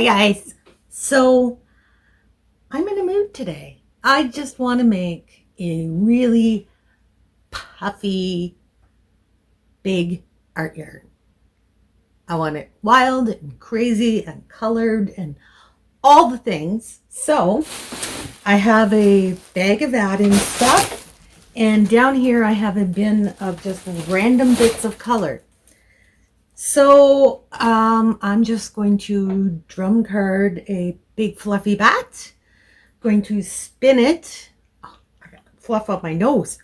Hi guys. So I'm in a mood today. I just want to make a really puffy, big art yarn. I want it wild and crazy and colored and all the things. So I have a bag of add-in stuff, and down here I have a bin of just random bits of color. So I'm just going to drum card a big fluffy bat. Going to spin it. Oh, I got fluff up my nose.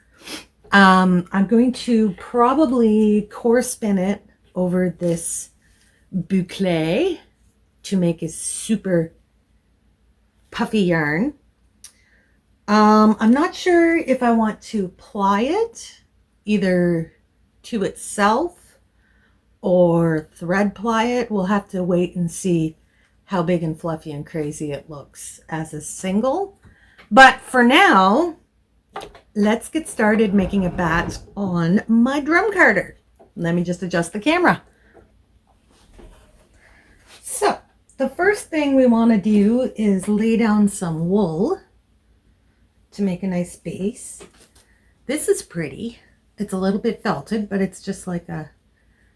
I'm going to probably core spin it over this boucle to make a super puffy yarn. I'm not sure if I want to ply it either to itself or thread ply it. We'll have to wait and see how big and fluffy and crazy it looks as a single. But for now, let's get started making a bat on my drum carder. Let me just adjust the camera. So the first thing we want to do is lay down some wool to make a nice base. This is pretty. It's a little bit felted, but it's just like a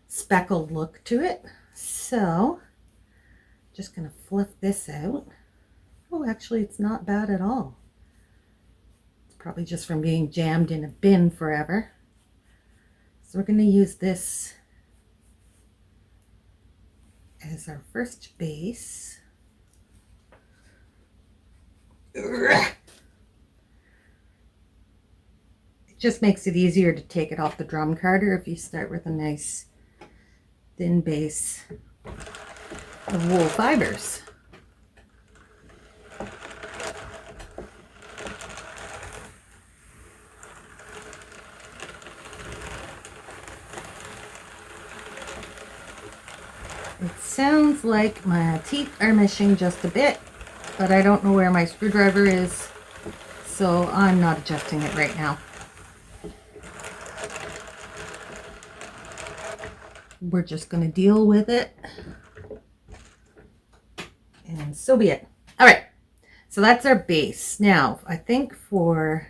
speckled look to it. So just going to fluff this out. Oh, actually it's not bad at all. It's probably just from being jammed in a bin forever. So we're going to use this as our first base. It just makes it easier to take it off the drum carder if you start with a nice thin base of wool fibers. It sounds like my teeth are missing just a bit, but I don't know where my screwdriver is, so I'm not adjusting it right now. We're just going to deal with it, and so be it. All right, so that's our base. Now, I think for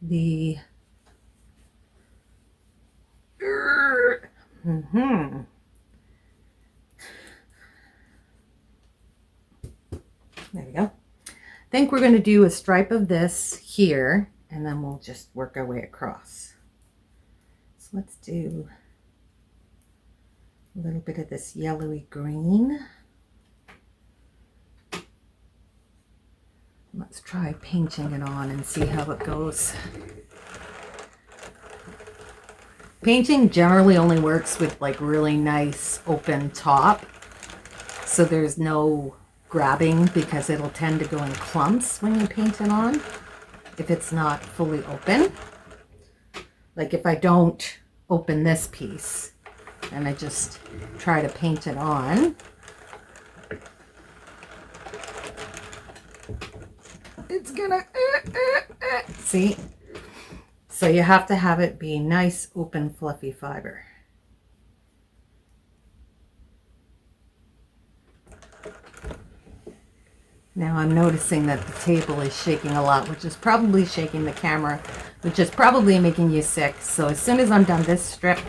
the there we go. I think we're going to do a stripe of this here, and then we'll just work our way across. So let's do a little bit of this yellowy green. Let's try painting it on and see how it goes. Painting generally only works with like really nice open top, so there's no grabbing because it'll tend to go in clumps when you paint it on if it's not fully open. Like if I don't open this piece and I just try to paint it on, it's gonna see? So you have to have it be nice open fluffy fiber. Now I'm noticing that the table is shaking a lot, which is probably shaking the camera, which is probably making you sick. So as soon as I'm done this strip,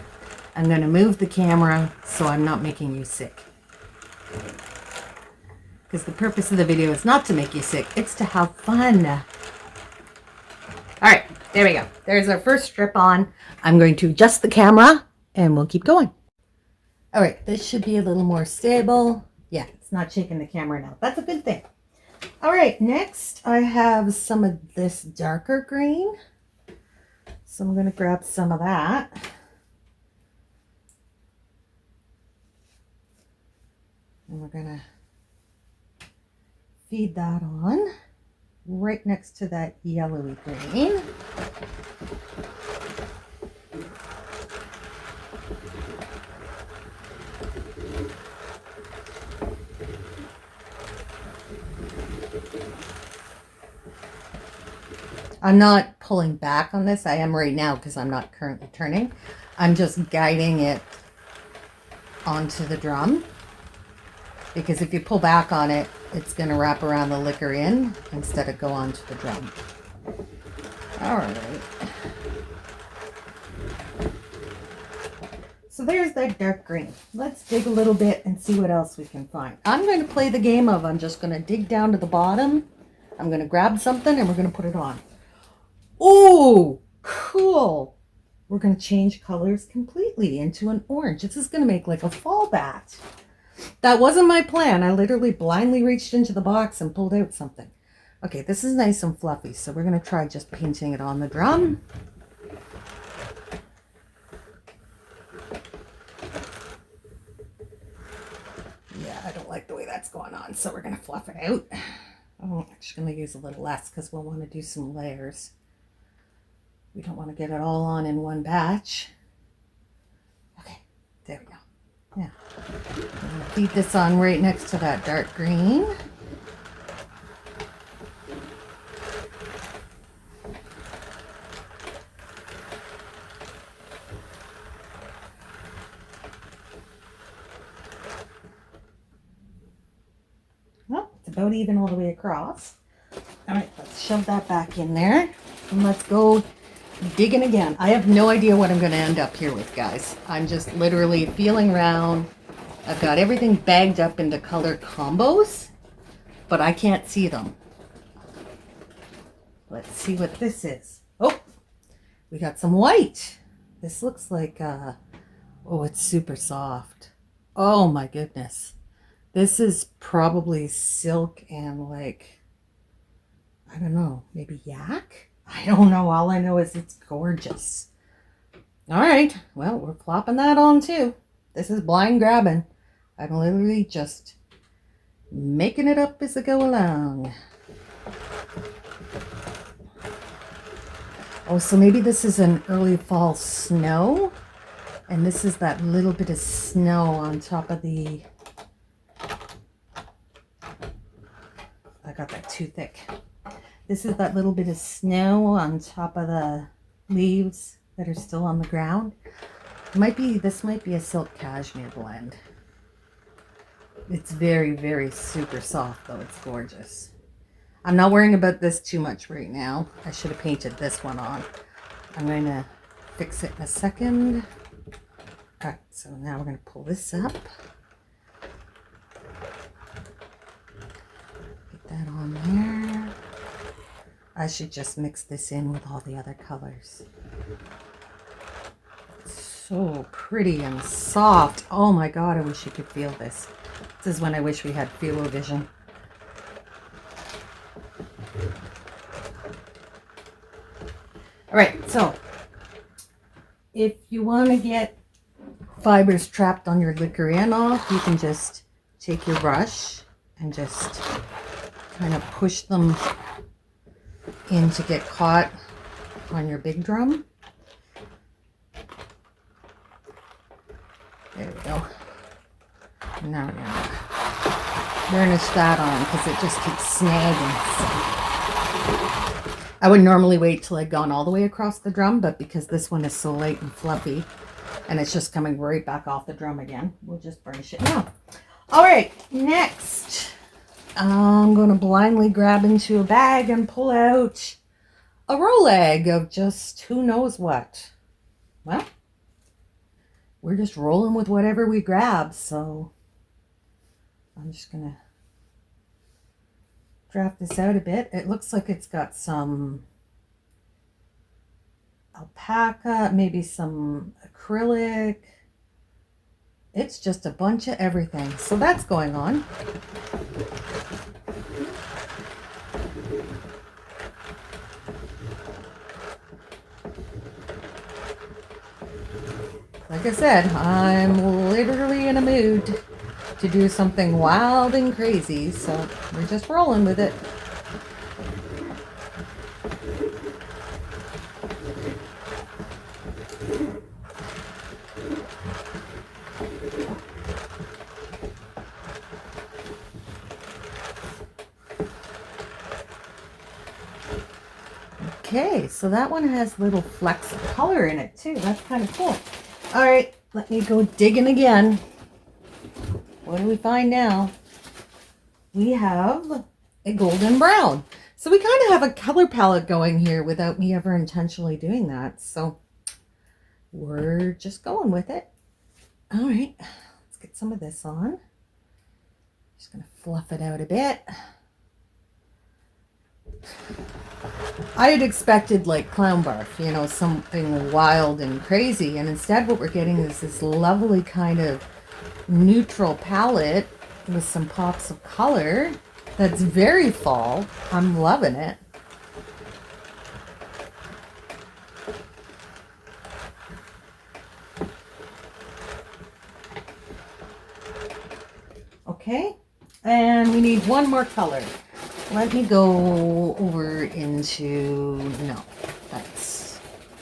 I'm going to move the camera so I'm not making you sick. Because the purpose of the video is not to make you sick, it's to have fun. All right, there we go. There's our first strip on. I'm going to adjust the camera and we'll keep going. All right, this should be a little more stable. Yeah, it's not shaking the camera now. That's a good thing. All right, next I have some of this darker green. So I'm going to grab some of that. And we're going to feed that on right next to that yellowy green. I'm not pulling back on this. I am right now because I'm not currently turning. I'm just guiding it onto the drum. because if you pull back on it, it's going to wrap around the liquor in instead of go onto the drum. All right. So there's that dark green. Let's dig a little bit and see what else we can find. I'm going to play the game of I'm just going to dig down to the bottom. I'm going to grab something and we're going to put it on. Oh, cool. We're going to change colors completely into an orange. This is going to make like a fall bat. That wasn't my plan. I literally blindly reached into the box and pulled out something. Okay, this is nice and fluffy, so we're going to try just painting it on the drum. Yeah, I don't like the way that's going on, so we're going to fluff it out. Oh, I'm actually going to use a little less because we'll want to do some layers. We don't want to get it all on in one batch. Okay, there we go. Yeah. I'm going to feed this on right next to that dark green. Well, it's about even all the way across. All right, let's shove that back in there and let's go digging again. I have no idea what I'm going to end up here with, guys. I'm just literally feeling around. I've got everything bagged up into color combos, but I can't see them. Let's see what this is. Oh, we got some white. This looks like, oh, it's super soft. Oh my goodness. This is probably silk and like, I don't know, maybe yak? I don't know. All I know is it's gorgeous. All right. Well, we're plopping that on too. This is blind grabbing. I'm literally just making it up as I go along. Oh, so maybe this is an early fall snow. And this is that little bit of snow on top of the... I got that too thick. This is that little bit of snow on top of the leaves that are still on the ground. This might be a silk cashmere blend. It's very, very super soft though. It's gorgeous. I'm not worrying about this too much right now. I should have painted this one on. I'm going to fix it in a second. All right, so now we're going to pull this up. Get that on there. I should just mix this in with all the other colors. It's so pretty and soft. Oh my God, I wish you could feel this. This is when I wish we had feel-o-vision. All right, so if you want to get fibers trapped on your liquor in off, you can just take your brush and just kind of push them in to get caught on your big drum. There we go. Now we're gonna burnish that on because it just keeps snagging. I would normally wait till I'd gone all the way across the drum, but because this one is so light and fluffy and it's just coming right back off the drum again, we'll just burnish it now. All right, next, I'm going to blindly grab into a bag and pull out a roll egg of just who knows what. Well, we're just rolling with whatever we grab, so I'm just going to draft this out a bit. It looks like it's got some alpaca, maybe some acrylic. It's just a bunch of everything. So that's going on. Like I said, I'm literally in a mood to do something wild and crazy, so we're just rolling with it. Okay, so that one has little flecks of color in it too. That's kind of cool. All right, let me go digging again. what do we find now? We have a golden brown. So we kind of have a color palette going here without me ever intentionally doing that. So we're just going with it. All right, let's get some of this on. Just gonna fluff it out a bit. I had expected like clown barf, you know, something wild and crazy. And instead what we're getting is this lovely kind of neutral palette with some pops of color that's very fall. I'm loving it. Okay, and we need one more color. Let me go over into, no, that's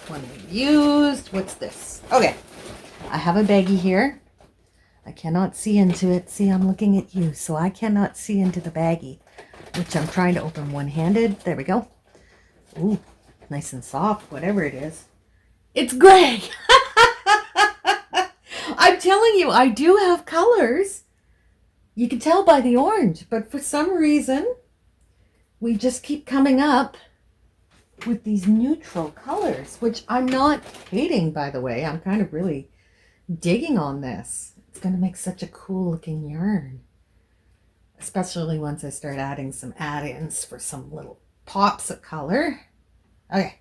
one we used. What's this? Okay, I have a baggie here. I cannot see into it. See, I'm looking at you, so I cannot see into the baggie, which I'm trying to open one-handed. There we go. Ooh, nice and soft, whatever it is. It's gray. I'm telling you, I do have colors. You can tell by the orange, but for some reason, we just keep coming up with these neutral colors, which I'm not hating, by the way. I'm kind of really digging on this. It's going to make such a cool looking yarn, especially once I start adding some add-ins for some little pops of color. Okay,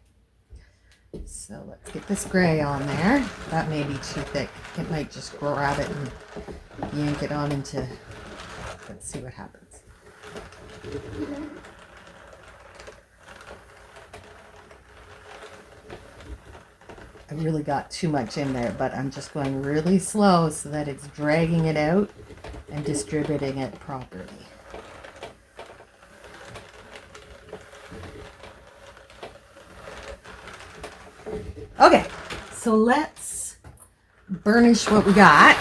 so let's get this gray on there. That may be too thick. It might just grab it and yank it on into, let's see what happens. I really got too much in there, but I'm just going really slow so that it's dragging it out and distributing it properly. Okay, so let's burnish what we got.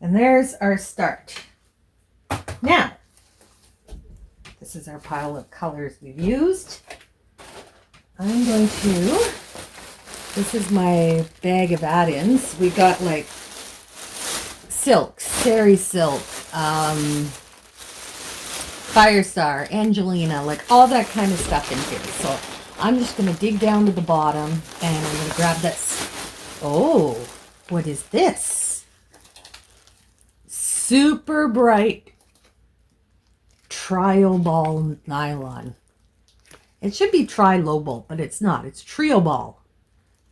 And there's our start. Now, this is our pile of colors we've used. I'm going to, this is my bag of add-ins. We got like silk, Sari silk, Firestar, Angelina, like all that kind of stuff in here. So I'm just going to dig down to the bottom and I'm going to grab this. Oh, what is this? Super bright Trio Ball nylon. It should be Tri-Lobal, but it's not. It's Trio Ball.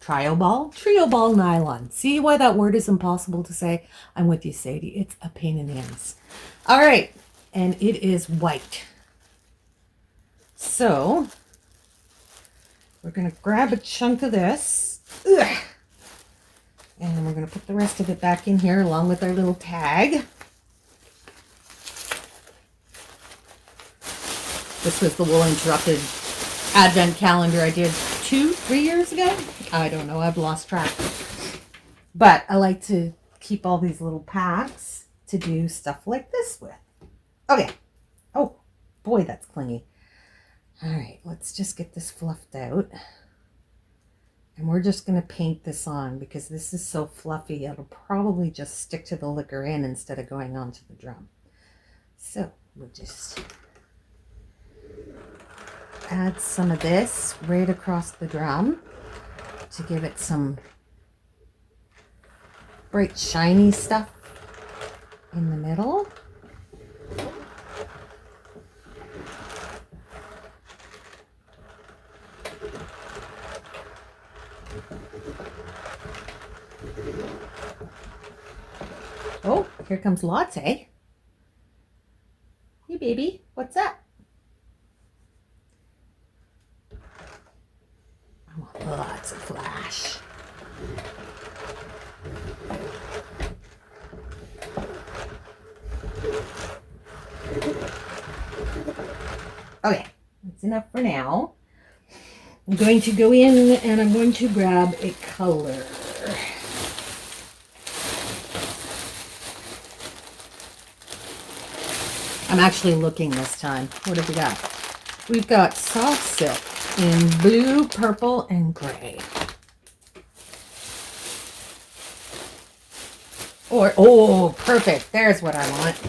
Trio Ball nylon. See why that word is impossible to say? I'm with you, Sadie. It's a pain in the ass. All right, and it is white. So we're going to grab a chunk of this. Ugh. And we're going to put the rest of it back in here along with our little tag. This was the Wool Interrupted advent calendar I did 2-3 years ago. I don't know. I've lost track. But I like to keep all these little packs to do stuff like this with. Okay. Oh, boy, that's clingy. All right. Let's just get this fluffed out. And we're just going to paint this on because this is so fluffy. It'll probably just stick to the liquor in instead of going onto the drum. So we'll just add some of this right across the drum to give it some bright shiny stuff in the middle. Oh, here comes Latte. Hey baby, what's up? Lots of flash. Okay, that's enough for now. I'm going to go in and I'm going to grab a color. I'm actually looking this time. What have we got? We've got soft silk. in blue, purple, and gray. Oh, perfect. There's what I want.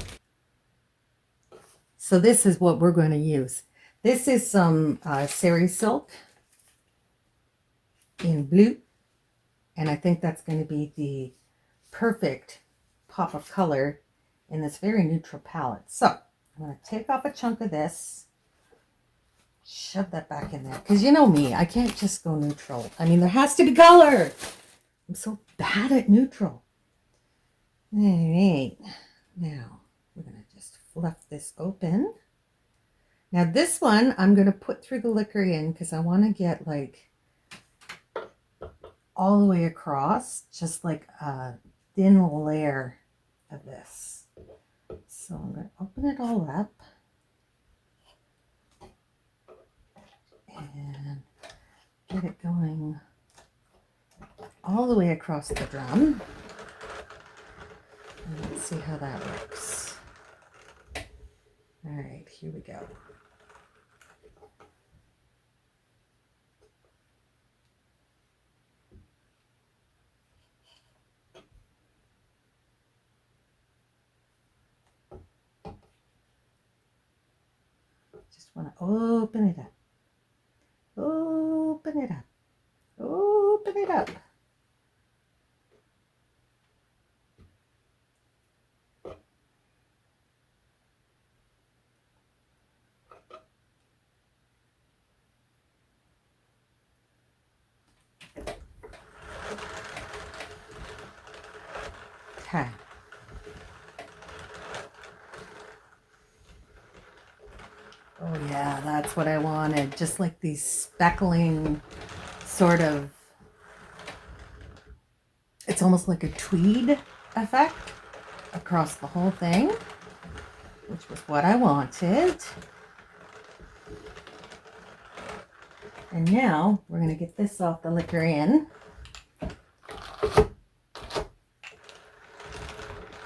So this is what we're going to use. This is some Sari silk in blue. And I think that's going to be the perfect pop of color in this very neutral palette. So I'm going to take off a chunk of this. Shove that back in there. Because you know me, I can't just go neutral. I mean, there has to be color. I'm so bad at neutral. All right. Now, we're going to just fluff this open. Now, this one, I'm going to put through the liquor in because I want to get like all the way across, just like a thin layer of this. So I'm going to open it all up. And get it going all the way across the drum. And let's see how that works. All right, here we go. Just want to open it up. Open it up. Open it up. Okay. Oh yeah, that's what I wanted. Just like these speckling sort of, it's almost like a tweed effect across the whole thing, which was what I wanted. And now we're going to get this off the liquor in.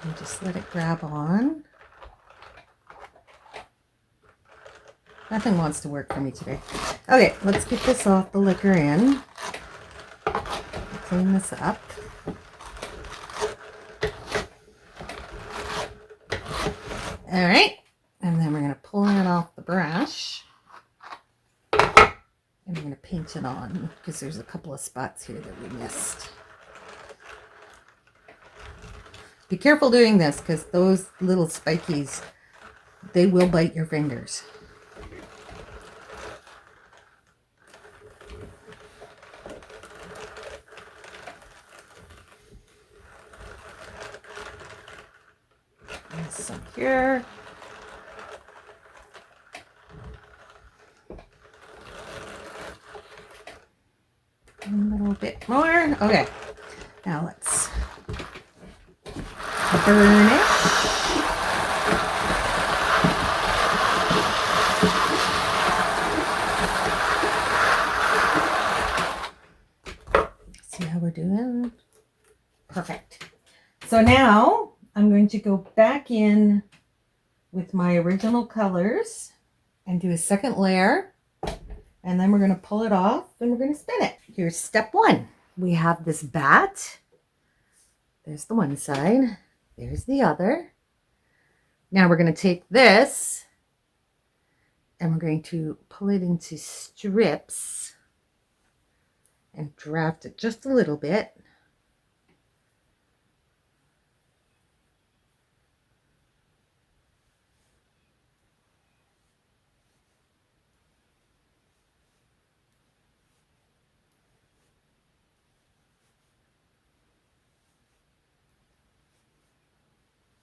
And just let it grab on. Nothing wants to work for me today. Okay, let's get this off the liquor in. Clean this up. All right, and then we're going to pull it off the brush. And I'm going to paint it on because there's a couple of spots here that we missed. Be careful doing this because those little spikies, they will bite your fingers. And some here. A little bit more. Okay, now let's burnish. See how we're doing? Perfect. So now I'm going to go back in with my original colors and do a second layer. And then we're going to pull it off and we're going to spin it. Here's step one. We have this bat. There's the one side. There's the other. Now we're going to take this and we're going to pull it into strips and draft it just a little bit.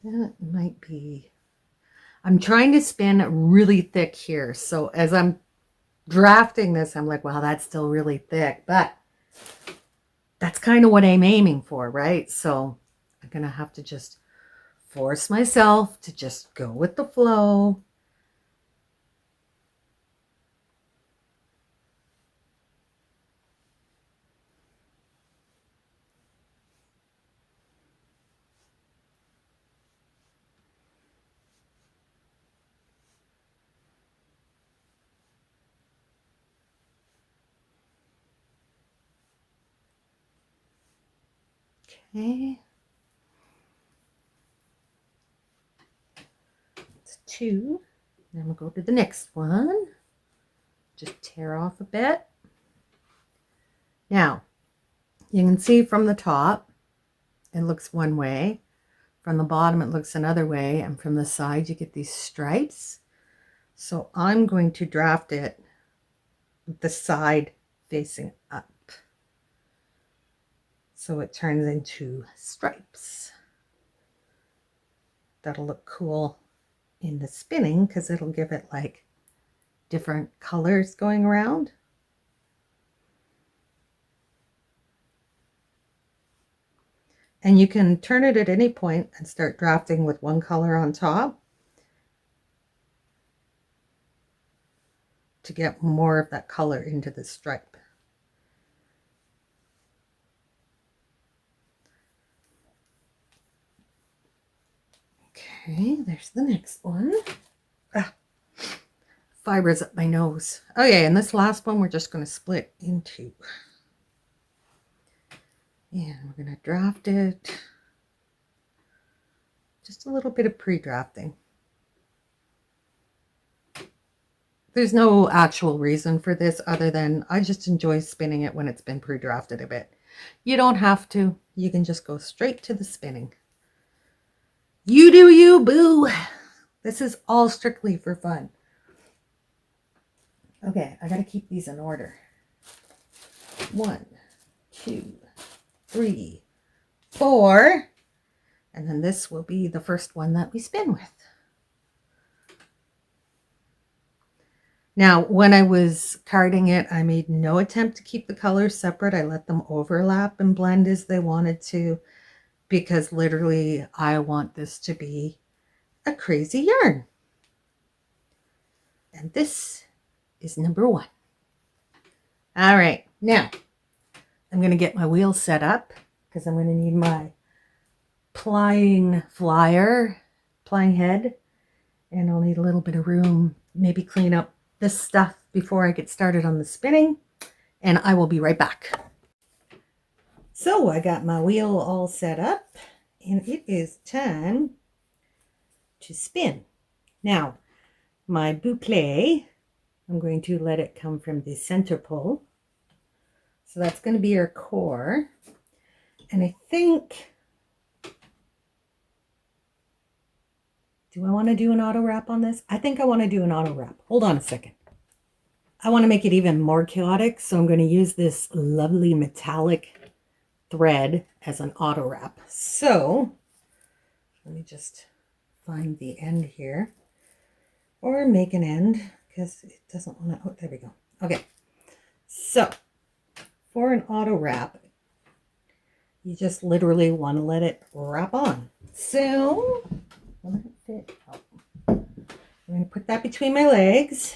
That might be, I'm trying to spin really thick here. So as I'm drafting this, I'm like, wow, that's still really thick, but that's kind of what I'm aiming for, right? So I'm going to have to just force myself to just go with the flow. Okay. That's 2. Then we'll go to the next one. Just tear off a bit. Now, you can see from the top, it looks one way. From the bottom, it looks another way. And from the side, you get these stripes. So I'm going to draft it with the side facing up. So it turns into stripes. That'll look cool in the spinning because it'll give it like different colors going around. And you can turn it at any point and start drafting with one color on top to get more of that color into the stripe. Okay, there's the next one. Fibers up my nose. Okay, and this last one we're just going to split in 2. And we're going to draft it. Just a little bit of pre-drafting. There's no actual reason for this other than I just enjoy spinning it when it's been pre-drafted a bit. You don't have to. You can just go straight to the spinning. You do you, boo. This is all strictly for fun. Okay, I got to keep these in order. 1, 2, 3, 4. And then this will be the first one that we spin with. Now, when I was carding it, I made no attempt to keep the colors separate. I let them overlap and blend as they wanted to, because literally I want this to be a crazy yarn. And this is number 1. All right, now I'm going to get my wheel set up because I'm going to need my plying head, and I'll need a little bit of room, maybe clean up this stuff before I get started on the spinning, and I will be right back. So I got my wheel all set up and it is time to spin. Now my boucle, I'm going to let it come from the center pole. So that's going to be our core. And I think, do I want to do an auto wrap on this? I think I want to do an auto wrap. Hold on a second. I want to make it even more chaotic, so I'm going to use this lovely metallic thread as an auto wrap. So let me just find the end here, or make an end because it doesn't want to. Oh, there we go. Okay, so for an auto wrap, you just literally want to let it wrap on. So will it fit? Oh. I'm going to put that between my legs.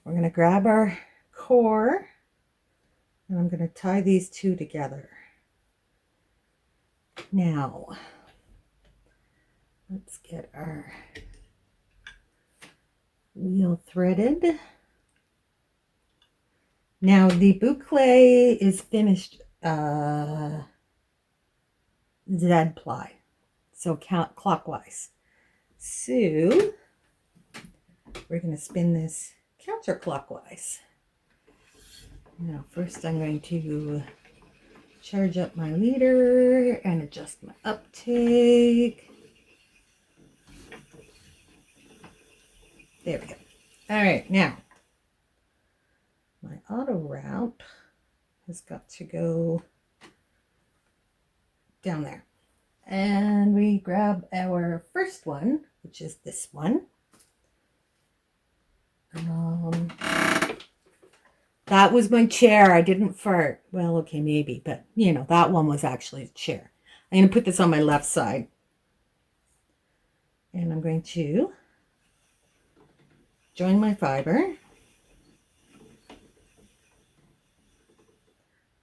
We're going to grab our core, and I'm going to tie these 2 together. Now, let's get our wheel threaded. Now the boucle is finished Z ply, so count clockwise. So we're going to spin this counterclockwise. Now first I'm going to charge up my leader and adjust my uptake. There we go. All right, now my auto wrap has got to go down there. And we grab our first one, which is this one. That was my chair. I didn't fart. Well, okay, maybe, but you know, that one was actually a chair. I'm going to put this on my left side. And I'm going to join my fiber.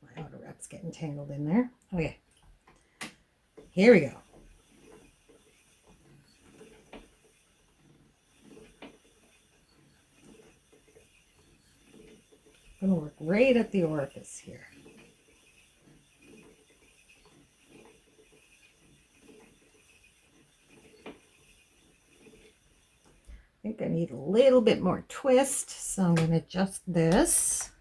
My auto wrap's getting tangled in there. Okay. Here we go. I'm going to work right at the orifice here. think I need a little bit more twist, so I'm going to adjust this.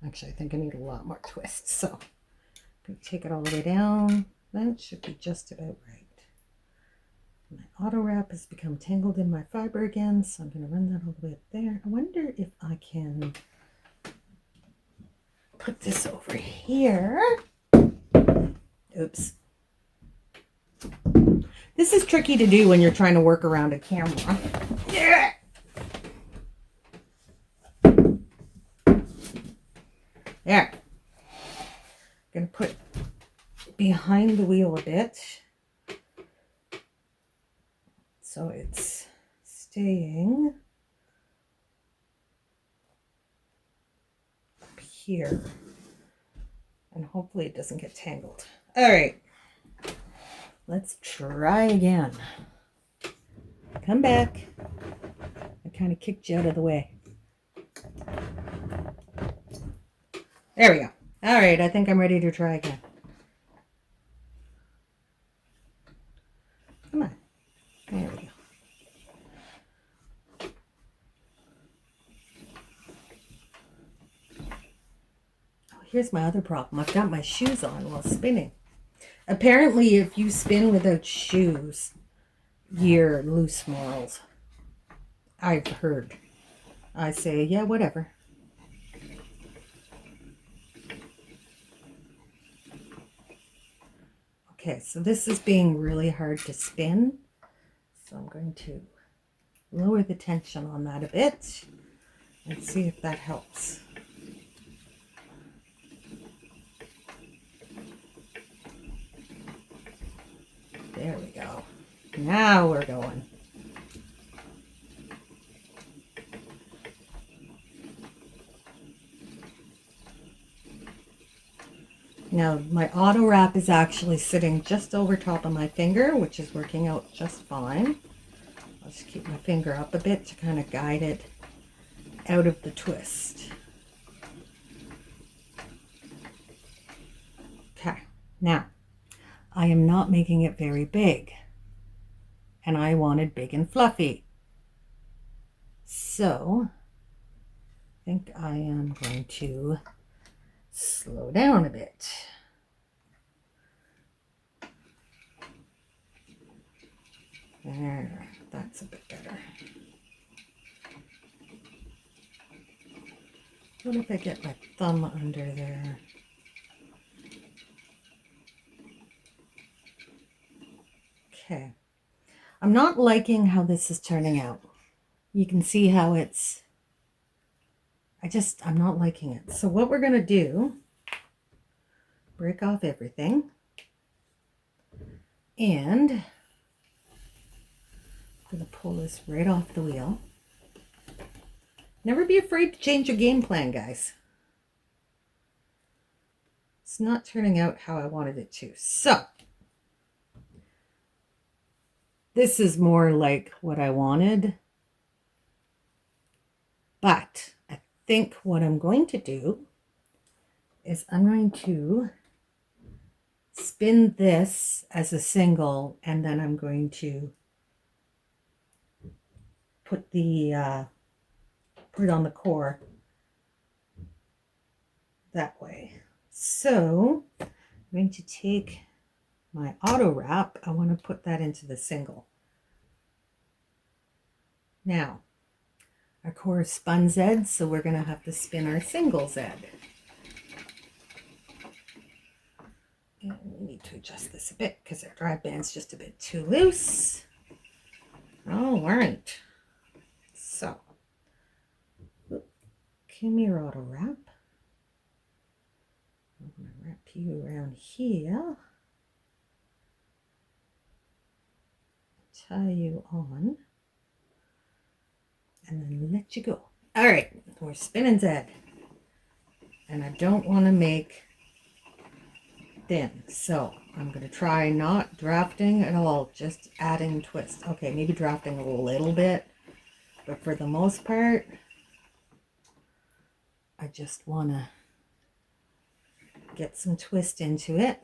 Actually, I think I need a lot more twist, so I'm going to take it all the way down. That should be just about right. My auto wrap has become tangled in my fiber again, so I'm going to run that all the way up there. I wonder if I can put this over here. Oops. This is tricky to do when you're trying to work around a camera. Yeah. There. Gonna put behind the wheel a bit so it's staying up here, and hopefully it doesn't get tangled. All right, let's try again. Come back. I kind of kicked you out of the way. There we go. All right, I think I'm ready to try again. Come on. There we go. Oh, here's my other problem. I've got my shoes on while spinning. Apparently, if you spin without shoes, you're loose morals. I've heard. I say, yeah, whatever. Okay, so this is being really hard to spin. So I'm going to lower the tension on that a bit and see if that helps. There we go. Now we're going. Now my auto wrap is actually sitting just over top of my finger, which is working out just fine. I'll just keep my finger up a bit to kind of guide it out of the twist. Okay, now I am not making it very big, and I wanted big and fluffy. So I think I am going to slow down a bit. There, that's a bit better. What if I get my thumb under there? Okay. I'm not liking how this is turning out. You can see how it's, I'm not liking it. So what we're going to do, break off everything, and I'm going to pull this right off the wheel. Never be afraid to change your game plan, guys. It's not turning out how I wanted it to. So this is more like what I wanted. But I think what I'm going to do is I'm going to spin this as a single, and then I'm going to put it on the core that way. So I'm going to take my auto wrap. I want to put that into the single. Now, our core is spun Z, so we're going to have to spin our single Z. And we need to adjust this a bit because our drive band's just a bit too loose. All right. So, come here, auto wrap. I'm going to wrap you around here. Tie you on. And then let you go. All right, we're spinning Z. And I don't want to make thin. So I'm going to try not drafting at all, just adding twist. Okay, maybe drafting a little bit. But for the most part, I just want to get some twist into it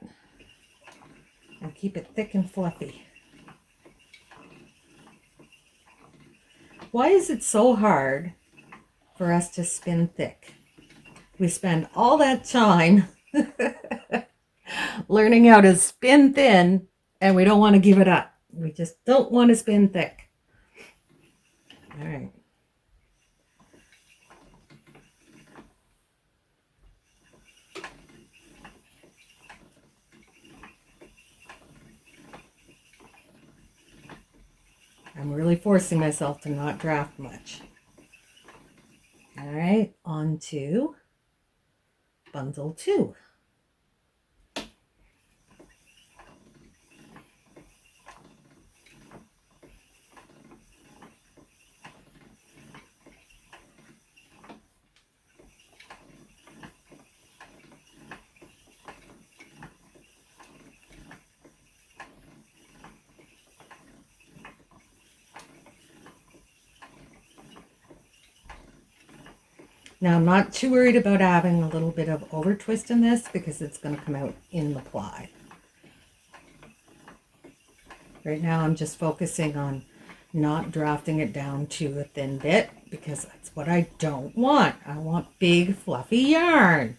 and keep it thick and fluffy. Why is it so hard for us to spin thick? We spend all that time learning how to spin thin, and we don't want to give it up. We just don't want to spin thick. All right. I'm really forcing myself to not draft much. All right, on to bundle 2. Now, I'm not too worried about having a little bit of over twist in this because it's going to come out in the ply. Right now, I'm just focusing on not drafting it down to a thin bit because that's what I don't want. I want big, fluffy yarn.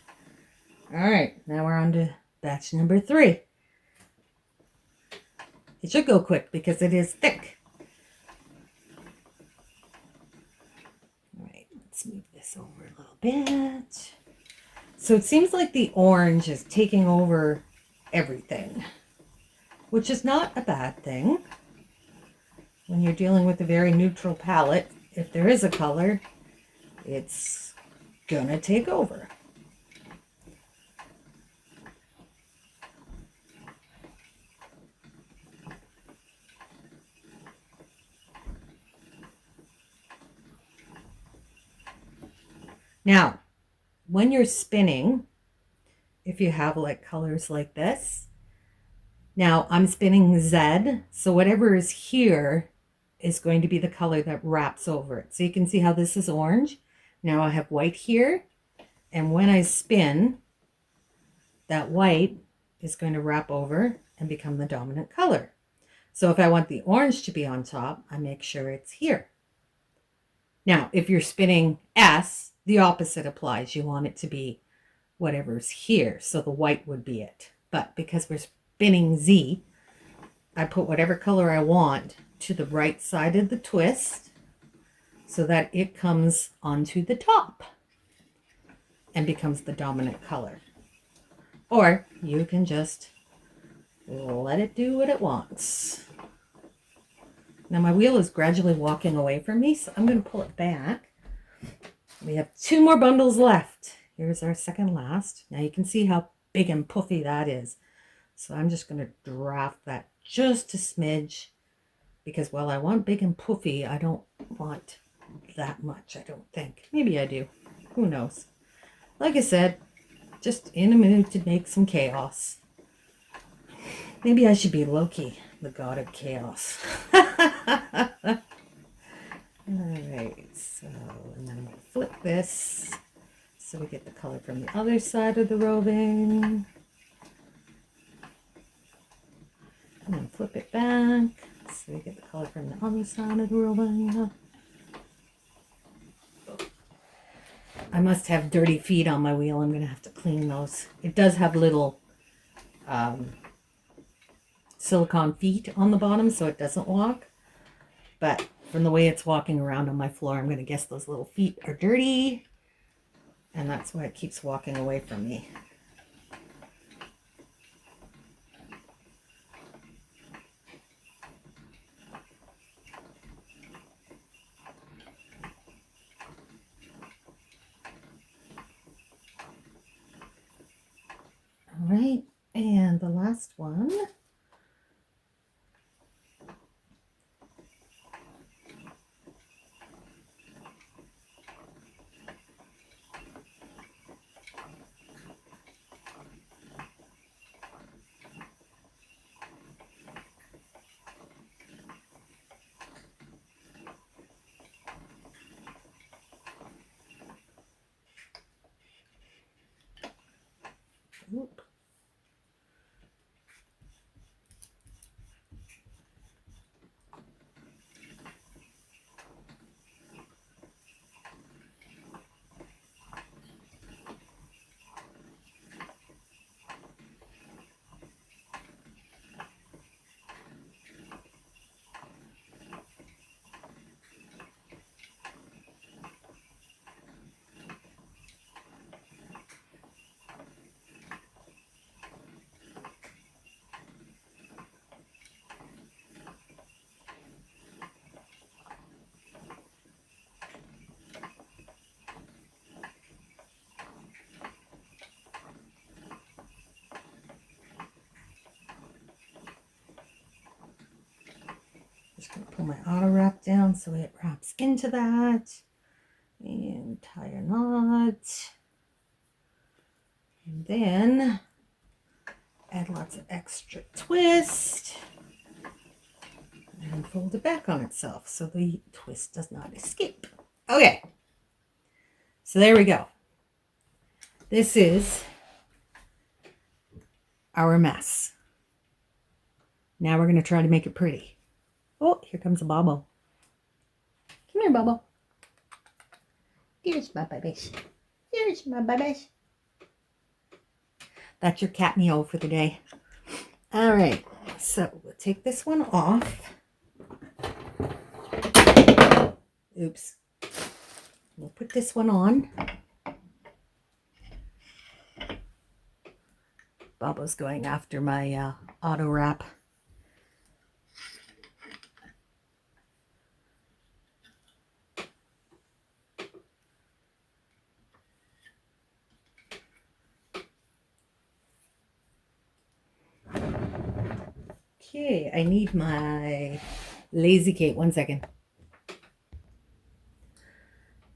All right, now we're on to batch number 3. It should go quick because it is thick. All right, let's move this over a little bit. So it seems like the orange is taking over everything, which is not a bad thing. When you're dealing with a very neutral palette, if there is a color, it's gonna take over. Now, when you're spinning, if you have like colors like this, now I'm spinning Z, so whatever is here is going to be the color that wraps over it. So you can see how this is orange. Now I have white here, and when I spin, that white is going to wrap over and become the dominant color. So if I want the orange to be on top, I make sure it's here. Now, if you're spinning S, the opposite applies. You want it to be whatever's here, so the white would be it. But because we're spinning Z, I put whatever color I want to the right side of the twist so that it comes onto the top and becomes the dominant color. Or you can just let it do what it wants. Now my wheel is gradually walking away from me, so I'm going to pull it back. We have 2 more bundles left. Here's our second last. Now you can see how big and puffy that is. So I'm just going to draft that just a smidge because while I want big and puffy, I don't want that much, I don't think. Maybe I do. Who knows? Like I said, just in a mood to make some chaos. Maybe I should be Loki, the god of chaos. Alright, so, and then I'm going to flip this so we get the color from the other side of the roving. And then flip it back so we get the color from the other side of the roving. I must have dirty feet on my wheel. I'm going to have to clean those. It does have little silicone feet on the bottom so it doesn't walk. But from the way it's walking around on my floor, I'm going to guess those little feet are dirty. And that's why it keeps walking away from me. All right, and the last one. Oop. Pull my auto wrap down so it wraps into that. And tie a knot. And then add lots of extra twist. And fold it back on itself so the twist does not escape. Okay. So there we go. This is our mess. Now we're going to try to make it pretty. Oh, here comes a Bobbo. Come here, Bobbo. Here's my baby. Here's my baby. That's your cat meow for the day. All right, so we'll take this one off. Oops. We'll put this one on. Bobbo's going after my auto wrap. Okay, I need my Lazy Kate. 1 second.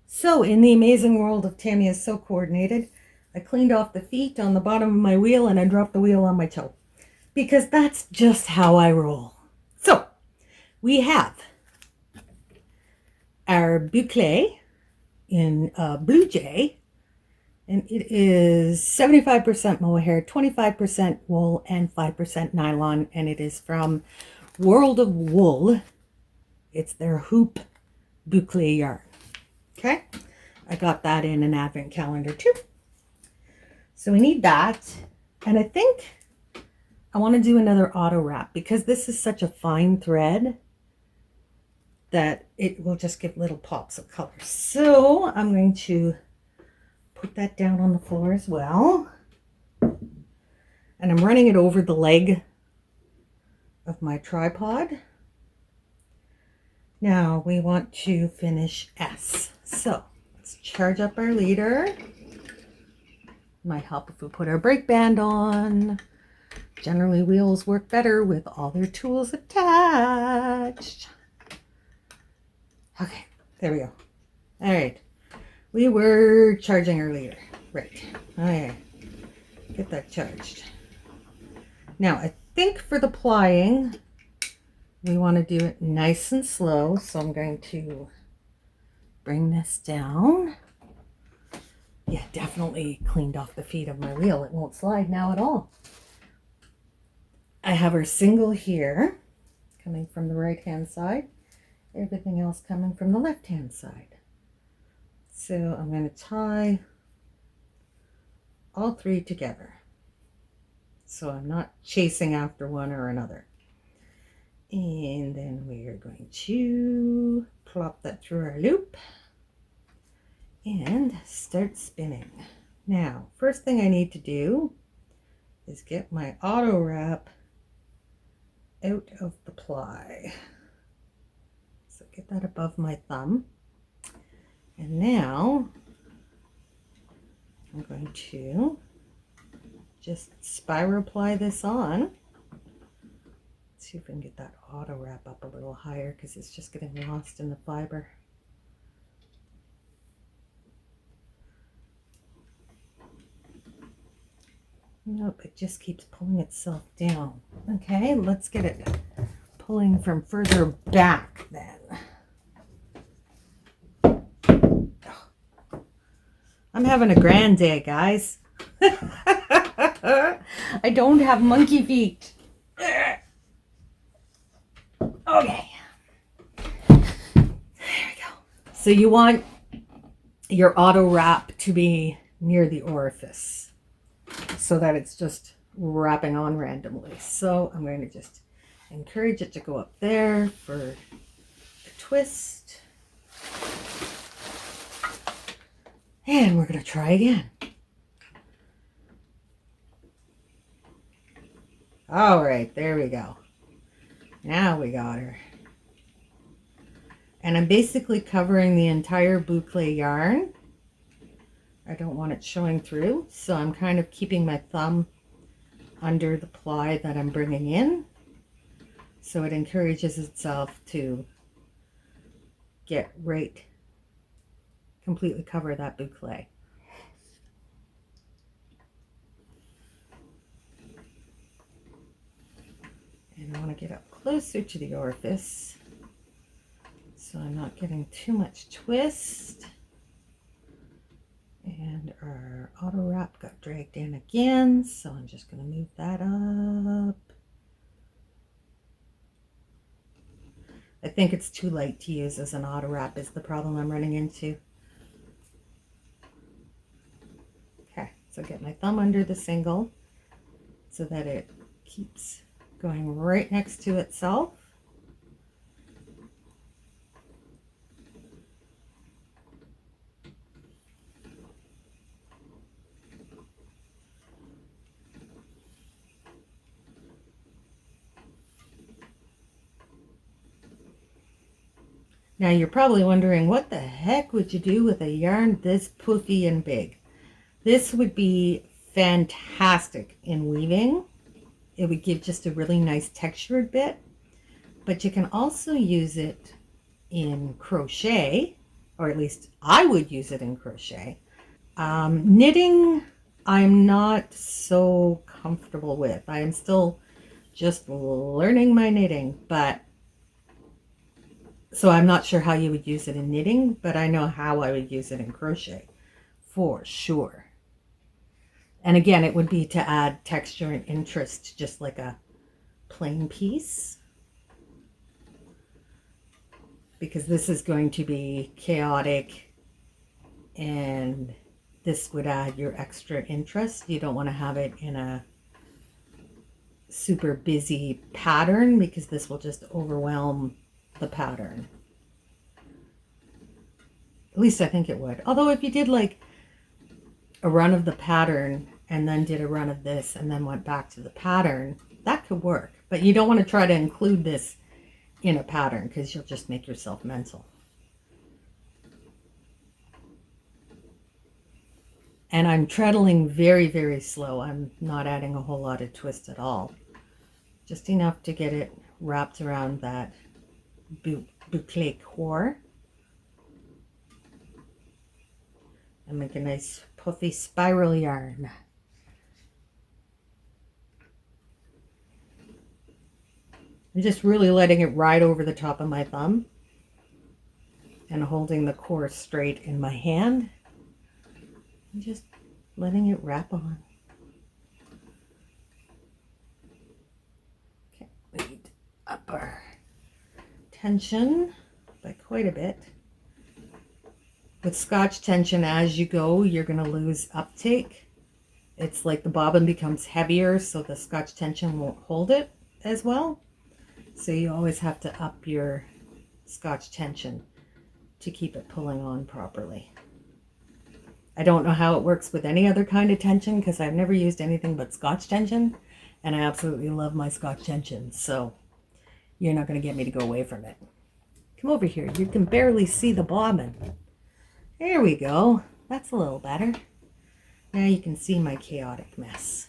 So, in the amazing world of Tammy is So Coordinated, I cleaned off the feet on the bottom of my wheel and I dropped the wheel on my toe. Because that's just how I roll. So, we have our boucle in Blue Jay. And it is 75% mohair, 25% wool, and 5% nylon. And it is from World of Wool. It's their hoop boucle yarn. Okay? I got that in an advent calendar too. So we need that. And I think I want to do another auto wrap because this is such a fine thread that it will just give little pops of color. So I'm going to put that down on the floor as well. And I'm running it over the leg of my tripod. Now we want to finish S. So let's charge up our leader. Might help if we put our brake band on. Generally wheels work better with all their tools attached. Okay, there we go. All right. We were charging our leader. Right. Okay. Get that charged. Now, I think for the plying, we want to do it nice and slow. So I'm going to bring this down. Yeah, definitely cleaned off the feet of my wheel. It won't slide now at all. I have our single here coming from the right-hand side. Everything else coming from the left-hand side. So I'm going to tie all three together. So I'm not chasing after one or another. And then we are going to plop that through our loop and start spinning. Now, first thing I need to do is get my auto wrap out of the ply. So get that above my thumb. And now I'm going to just spiral ply this on. Let's see if we can get that auto wrap up a little higher because it's just getting lost in the fiber. Nope, it just keeps pulling itself down. Okay, let's get it pulling from further back then. I'm having a grand day, guys. I don't have monkey feet. Okay. There we go. So you want your auto wrap to be near the orifice so that it's just wrapping on randomly. So I'm going to just encourage it to go up there for the twist. And we're going to try again. All right, there we go. Now we got her. And I'm basically covering the entire boucle yarn. I don't want it showing through, so I'm kind of keeping my thumb under the ply that I'm bringing in. So it encourages itself to get right, completely cover that boucle. And I want to get up closer to the orifice so I'm not getting too much twist. And our auto wrap got dragged in again, so I'm just going to move that up. I think it's too light to use as an auto wrap is the problem I'm running into. Okay, so get my thumb under the single so that it keeps going right next to itself. Now you're probably wondering, what the heck would you do with a yarn this poofy and big? This would be fantastic in weaving. It would give just a really nice textured bit, but you can also use it in crochet, or at least I would use it in crochet. Knitting, I'm not so comfortable with. I am still just learning my knitting, but so I'm not sure how you would use it in knitting, but I know how I would use it in crochet for sure. And again, it would be to add texture and interest, just like a plain piece, because this is going to be chaotic and this would add your extra interest. You don't want to have it in a super busy pattern because this will just overwhelm the pattern. At least I think it would. Although if you did like a run of the pattern and then did a run of this and then went back to the pattern, that could work. But you don't want to try to include this in a pattern because you'll just make yourself mental. And I'm treadling very, very slow. I'm not adding a whole lot of twist at all. Just enough to get it wrapped around that boucle core. And make a nice puffy spiral yarn. I'm just really letting it ride over the top of my thumb and holding the core straight in my hand. And just letting it wrap on. Okay, we need to up our tension by quite a bit. With Scotch tension, as you go, you're going to lose uptake. It's like the bobbin becomes heavier, so the Scotch tension won't hold it as well. So you always have to up your Scotch tension to keep it pulling on properly. I don't know how it works with any other kind of tension because I've never used anything but Scotch tension, and I absolutely love my Scotch tension, so you're not going to get me to go away from it. Come over here. You can barely see the bobbin. There we go. That's a little better. Now you can see my chaotic mess.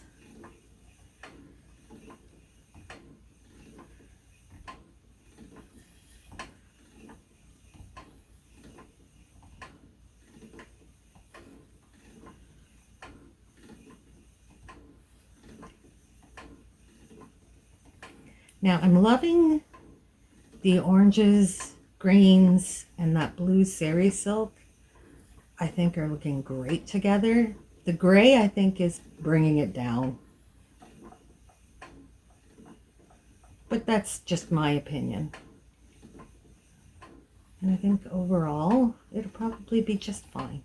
Now I'm loving the oranges, greens, and that blue sari silk. I think are looking great together. The gray I think is bringing it down. But that's just my opinion. And I think overall it'll probably be just fine.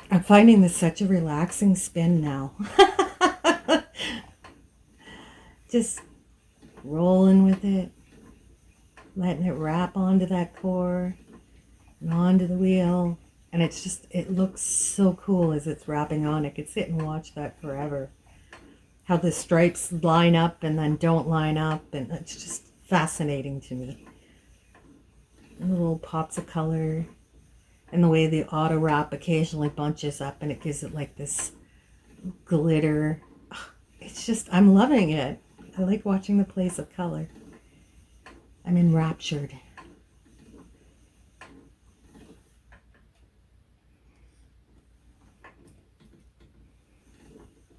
I'm finding this such a relaxing spin now. Just rolling with it. letting it wrap onto that core and onto the wheel. And it's just, it looks so cool as it's wrapping on. I could sit and watch that forever. How the stripes line up and then don't line up, and it's just fascinating to me. And the little pops of color, and the way the auto wrap occasionally bunches up and it gives it like this glitter. It's just, I'm loving it. I like watching the plays of color. I'm enraptured.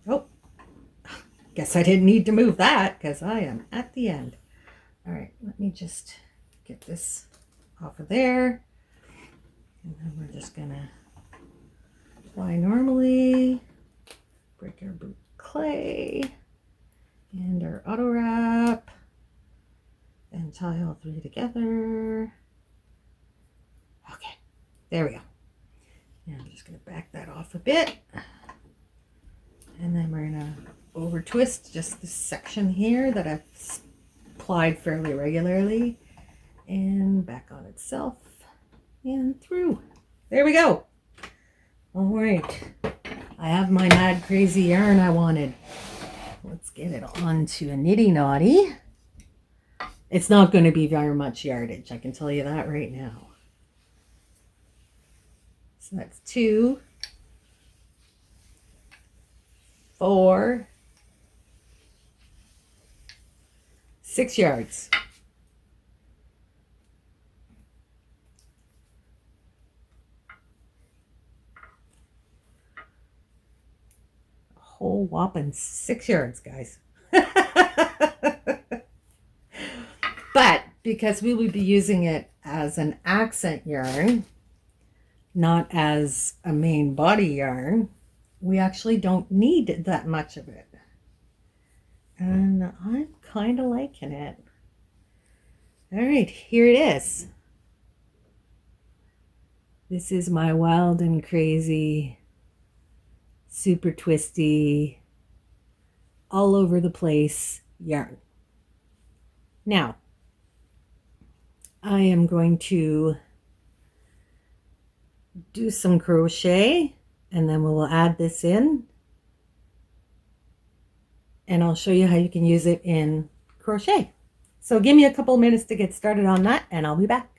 Oh, guess I didn't need to move that because I am at the end. All right, let me just get this off of there. And then we're just gonna apply normally, break our clay and our auto wrap, and tie all three together. Okay, there we go. Now I'm just gonna back that off a bit. And then we're gonna over twist just this section here that I've applied fairly regularly, and back on itself and through. There we go. All right, I have my mad crazy yarn I wanted. Let's get it onto a nitty naughty. It's not going to be very much yardage, I can tell you that right now. So that's 2, 4, 6 yards. A whole whopping 6 yards, guys. But because we would be using it as an accent yarn, not as a main body yarn, we actually don't need that much of it. And I'm kind of liking it. All right, here it is. This is my wild and crazy, super twisty, all over the place yarn. Now, I am going to do some crochet, and then we'll add this in, and I'll show you how you can use it in crochet. So give me a couple minutes to get started on that, and I'll be back.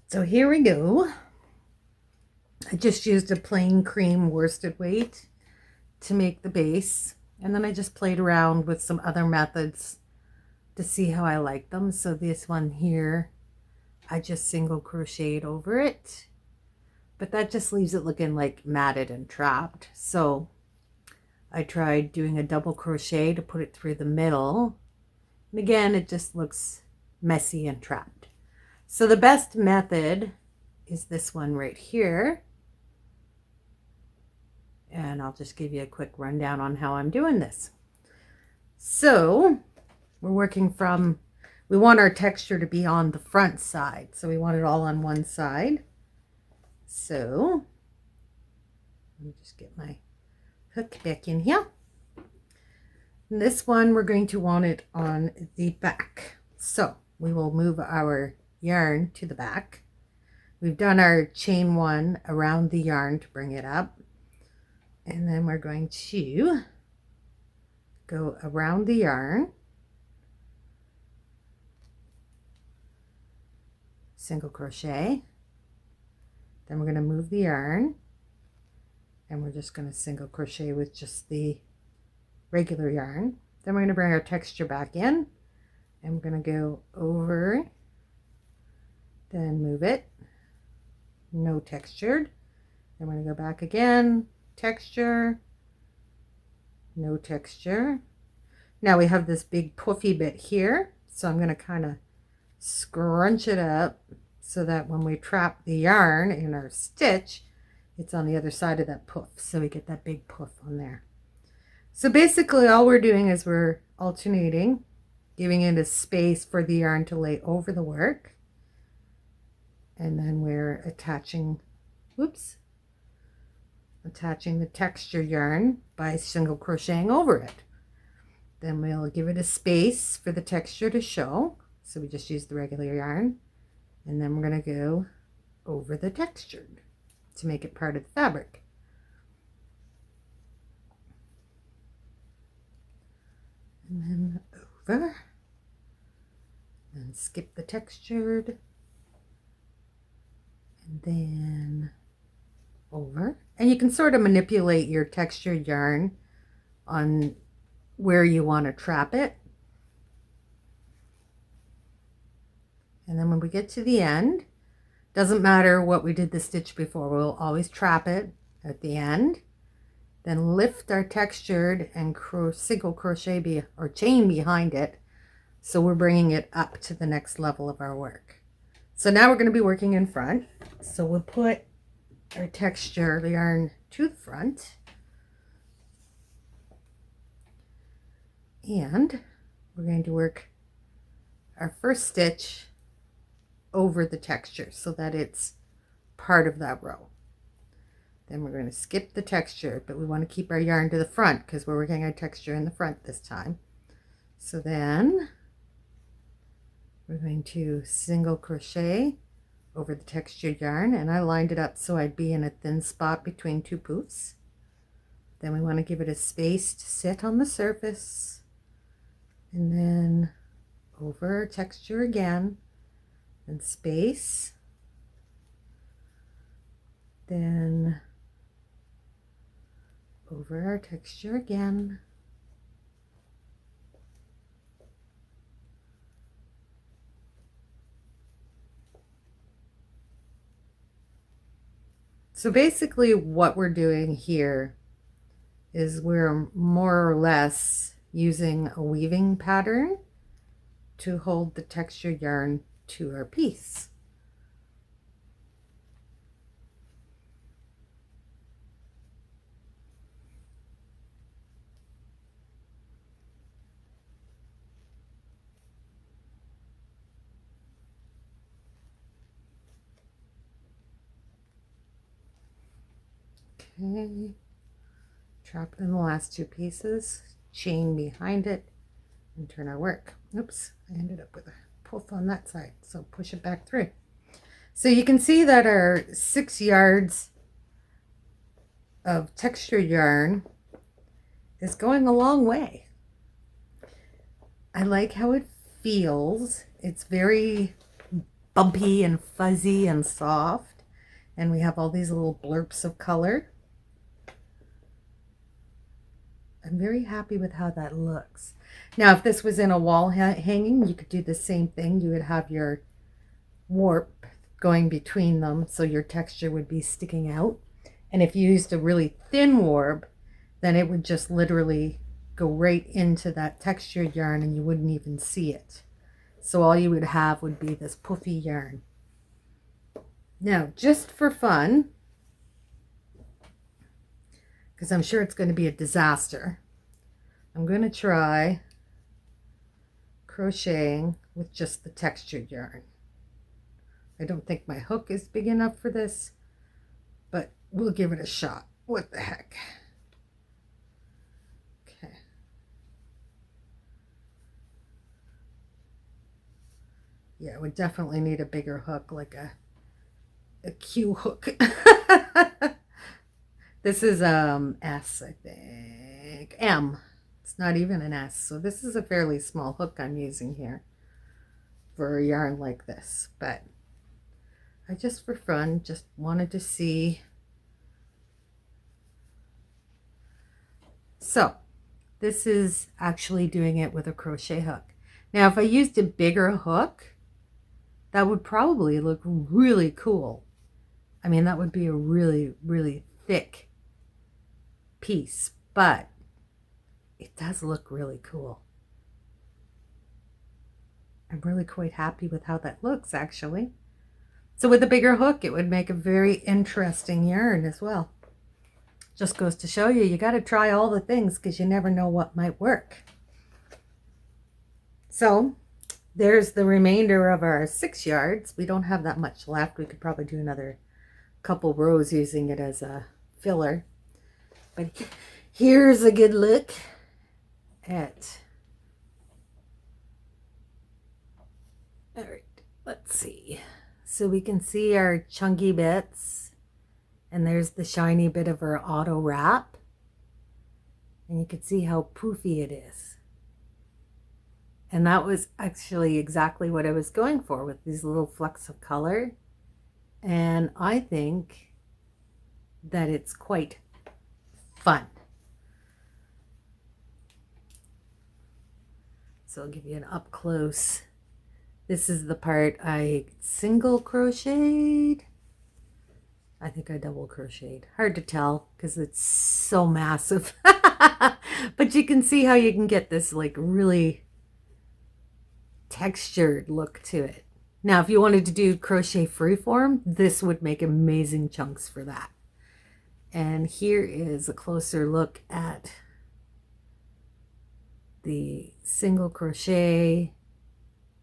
So here we go. I just used a plain cream worsted weight to make the base, and then I just played around with some other methods to see how I like them. So this one here, I just single crocheted over it, but that just leaves it looking like matted and trapped. So I tried doing a double crochet to put it through the middle, and again it just looks messy and trapped. So the best method is this one right here, and I'll just give you a quick rundown on how I'm doing this. So we're working from, we want our texture to be on the front side, so we want it all on one side. So let me just get my hook back in here. And this one we're going to want it on the back, so we will move our yarn to the back. We've done our chain 1 around the yarn to bring it up, and then we're going to go around the yarn, single crochet, then we're going to move the yarn, and we're just going to single crochet with just the regular yarn. Then we're going to bring our texture back in, and we're going to go over, then move it, no textured, then we're going to go back again, texture, no texture. Now we have this big puffy bit here, so I'm going to kind of scrunch it up so that when we trap the yarn in our stitch, it's on the other side of that puff, so we get that big puff on there. So basically all we're doing is we're alternating, giving it a space for the yarn to lay over the work, and then we're attaching, attaching the texture yarn by single crocheting over it. Then we'll give it a space for the texture to show, so we just use the regular yarn, and then we're going to go over the textured to make it part of the fabric. And then over, and skip the textured, and then over. And you can sort of manipulate your textured yarn on where you want to trap it. And then when we get to the end, doesn't matter what we did the stitch before, we'll always trap it at the end, then lift our textured and single crochet or chain behind it, so we're bringing it up to the next level of our work. So now we're going to be working in front, so we'll put our texture yarn to the front, and we're going to work our first stitch over the texture so that it's part of that row. Then we're going to skip the texture, but we want to keep our yarn to the front because we're working our texture in the front this time. So then we're going to single crochet over the textured yarn, and I lined it up so I'd be in a thin spot between two poofs. Then we want to give it a space to sit on the surface, and then over texture again, and space, then over our texture again, so basically what we're doing here is we're more or less using a weaving pattern to hold the textured yarn to our piece. Okay, trap it in the last two pieces, chain behind it, and turn our work. Oops, I ended up with a puff on that side, so push it back through. So you can see that our 6 yards of texture yarn is going a long way. I like how it feels. It's very bumpy and fuzzy and soft. And we have all these little blurps of color. I'm very happy with how that looks. Now, if this was in a wall hanging, you could do the same thing. You would have your warp going between them, so your texture would be sticking out. And if you used a really thin warp, then it would just literally go right into that textured yarn and you wouldn't even see it. So all you would have would be this puffy yarn. Now, just for fun, because I'm sure it's going to be a disaster, I'm going to try crocheting with just the textured yarn. I don't think my hook is big enough for this, but we'll give it a shot. What the heck? Okay. Yeah, we definitely need a bigger hook, like a Q hook. This is S, I think. M. It's not even an S. So this is a fairly small hook I'm using here for a yarn like this. But I just for fun just wanted to see. So this is actually doing it with a crochet hook. Now if I used a bigger hook, that would probably look really cool. I mean, that would be a really, really thick piece, but it does look really cool. I'm really quite happy with how that looks, actually. So with a bigger hook, it would make a very interesting yarn as well. Just goes to show you, you got to try all the things because you never know what might work. So there's the remainder of our 6 yards. We don't have that much left. We could probably do another couple rows using it as a filler. But here's a good look at, all right, let's see. So we can see our chunky bits, and there's the shiny bit of our auto wrap, and you can see how poofy it is. And that was actually exactly what I was going for with these little flecks of color. And I think that it's quite fun. So I'll give you an up close. This is the part I single crocheted. I think I double crocheted. Hard to tell because it's so massive. But you can see how you can get this like really textured look to it. Now, if you wanted to do crochet freeform, this would make amazing chunks for that. And here is a closer look at the single crochet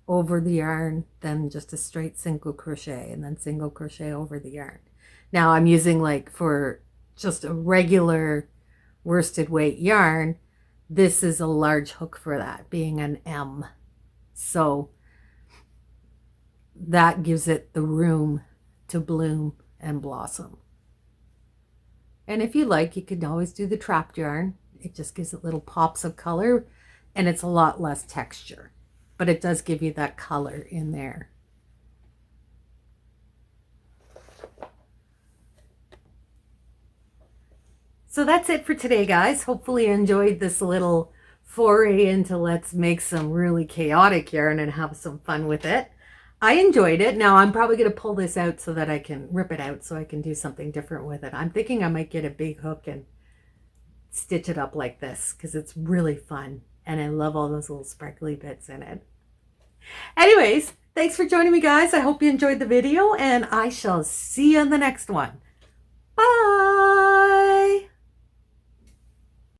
over the yarn, then just a straight single crochet, and then single crochet over the yarn. Now I'm using, like, for just a regular worsted weight yarn, this is a large hook for that, being an M. So that gives it the room to bloom and blossom. And if you like, you can always do the trapped yarn. It just gives it little pops of color, and it's a lot less texture, but it does give you that color in there. So that's it for today, guys. Hopefully you enjoyed this little foray into let's make some really chaotic yarn and have some fun with it. I enjoyed it. Now I'm probably going to pull this out so that I can rip it out so I can do something different with it. I'm thinking I might get a big hook and stitch it up like this because it's really fun. And I love all those little sparkly bits in it. Anyways, thanks for joining me, guys. I hope you enjoyed the video, and I shall see you in the next one. Bye!